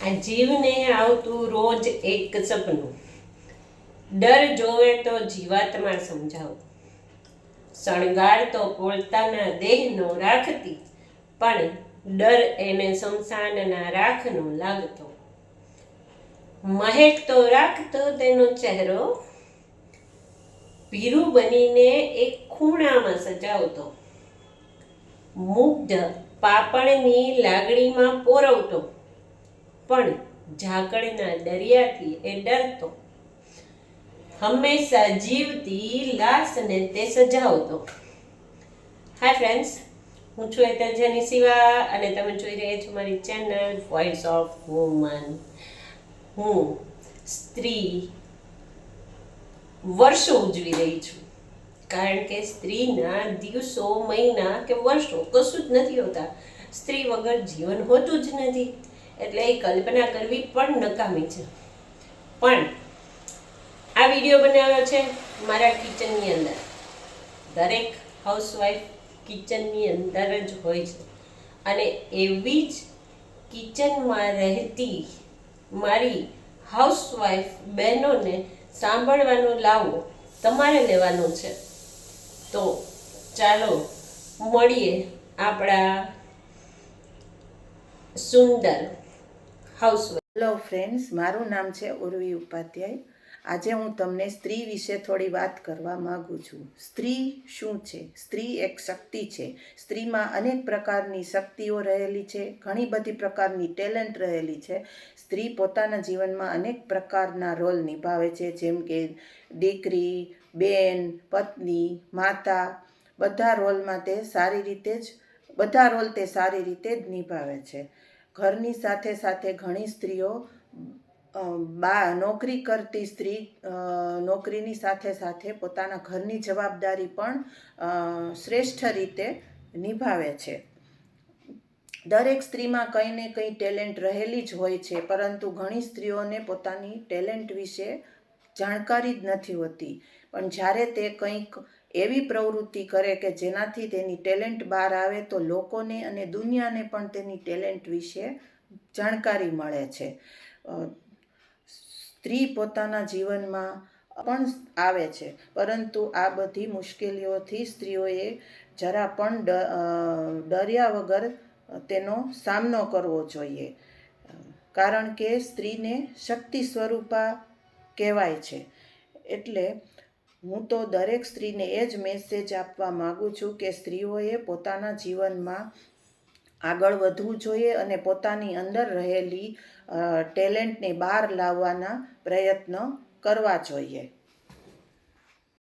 આ જીવને આવતું રોજ એક સપનું, ડર જોવે તો જીવાત્મા સમજાવો. શણગાર તો પોતાના દેહનો રાખતી, પણ ડર એને શમશાનના રાખનો લાગતો. મહેક તો રાખતો તેનો ચહેરો, ભીરું બનીને એક ખૂણામાં સજાવતો. મુગ્ધ પાપણની લાગણીમાં પોરવતો, પણ ઝાકળના દરિયાથી એ ડરતો. હંમેશા જીવતી લાશને તે સજાવતો. હાય ફ્રેન્ડ્સ, હું છું એતરજાની સિવા અને તમે જોઈ રહ્યા છો મારી ચેનલ વોઇસ ઓફ વુમન. હું સ્ત્રી વર્ષો ઉજવી રહી છું, કારણ કે સ્ત્રીના દિવસો, મહિના કે વર્ષો કશું જ નથી હોતા. સ્ત્રી વગર જીવન હોતું જ નથી, એટલે એ કલ્પના કરવી પણ નકામી છે. પણ આ વિડીયો બનાવ્યો છે મારા કિચનની અંદર. દરેક હાઉસવાઈફ કિચનની અંદર જ હોય છે, અને એવી જ કિચનમાં રહેતી મારી હાઉસવાઈફ બહેનોને સાંભળવાનો લાવો તમારે લેવાનો છે. તો ચાલો મળીએ આપણા સુંદર હાઉસવાઈફ. હેલો ફ્રેન્ડ્સ, મારું નામ છે ઉર્વી ઉપાધ્યાય. આજે હું તમને સ્ત્રી વિશે થોડી વાત કરવા માગું છું. સ્ત્રી શું છે? સ્ત્રી એક શક્તિ છે. સ્ત્રીમાં અનેક પ્રકારની શક્તિઓ રહેલી છે, ઘણી બધી પ્રકારની ટેલેન્ટ રહેલી છે. સ્ત્રી પોતાના જીવનમાં અનેક પ્રકારના રોલ નિભાવે છે, જેમ કે દીકરી, બેન, પત્ની, માતા. બધા રોલ તે સારી રીતે જ નિભાવે છે. ઘરની સાથે સાથે ઘણી સ્ત્રીઓ નોકરી કરતી સ્ત્રી નોકરીની સાથે સાથે પોતાના ઘરની જવાબદારી પણ શ્રેષ્ઠ રીતે નિભાવે છે. દરેક સ્ત્રીમાં કંઈ ને કંઈ ટેલેન્ટ રહેલી જ હોય છે, પરંતુ ઘણી સ્ત્રીઓને પોતાની ટેલેન્ટ વિશે જાણકારી જ નથી હોતી. પણ જ્યારે તે કંઈક એવી પ્રવૃત્તિ કરે કે જેનાથી તેની ટેલેન્ટ બહાર આવે, તો લોકોને અને દુનિયાને પણ તેની ટેલેન્ટ વિશે જાણકારી મળે છે. સ્ત્રી પોતાના જીવનમાં પણ આવે છે, પરંતુ આ બધી મુશ્કેલીઓથી સ્ત્રીઓએ જરા પણ ડર્યા વગર તેનો સામનો કરવો જોઈએ, કારણ કે સ્ત્રીને શક્તિ સ્વરૂપા કહેવાય છે. એટલે હું તો દરેક સ્ત્રીને એ જ મેસેજ આપવા માગું છું કે સ્ત્રીઓએ પોતાના જીવનમાં આગળ વધવું જોઈએ અને પોતાની અંદર રહેલી ટેલેન્ટને બહાર લાવવાના પ્રયત્ન કરવા જોઈએ.